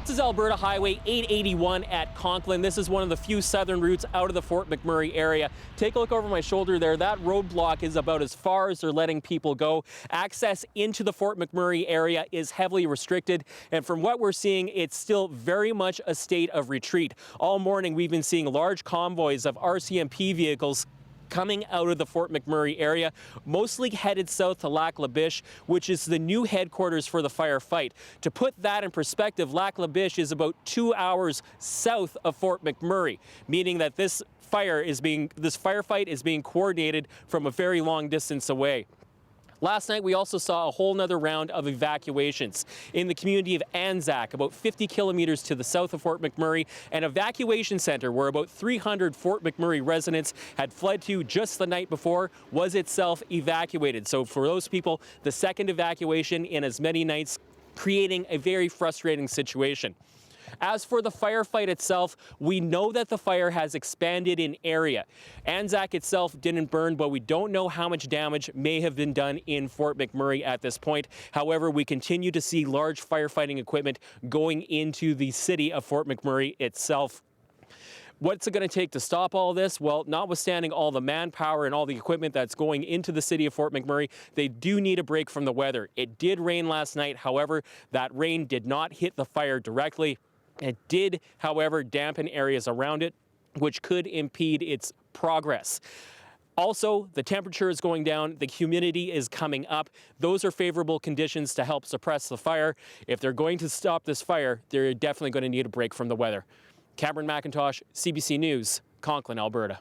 This is Alberta Highway 881 at Conklin. This is one of the few southern routes out of the Fort McMurray area. Take a look over my shoulder there. That roadblock is about as far as they're letting people go. Access into the Fort McMurray area is heavily restricted, and from what we're seeing, it's still very much a state of retreat. All morning, we've been seeing large convoys of RCMP vehicles coming out of the Fort McMurray area, mostly headed south to Lac La Biche, which is the new headquarters for the firefight. To put that in perspective, Lac La Biche is about 2 hours south of Fort McMurray, meaning that this firefight is being coordinated from a very long distance away. Last night, we also saw a whole nother round of evacuations in the community of Anzac, about 50 kilometers to the south of Fort McMurray, an evacuation center where about 300 Fort McMurray residents had fled to just the night before was itself evacuated. So for those people, the second evacuation in as many nights, creating a very frustrating situation. As for the firefight itself, we know that the fire has expanded in area. Anzac itself didn't burn, but we don't know how much damage may have been done in Fort McMurray at this point. However, we continue to see large firefighting equipment going into the city of Fort McMurray itself. What's it going to take to stop all this? Well, notwithstanding all the manpower and all the equipment that's going into the city of Fort McMurray, they do need a break from the weather. It did rain last night. However, that rain did not hit the fire directly. It did, however, dampen areas around it, which could impede its progress. Also, the temperature is going down, the humidity is coming up. Those are favorable conditions to help suppress the fire. If they're going to stop this fire, they're definitely going to need a break from the weather. Cameron McIntosh, CBC News, Conklin, Alberta.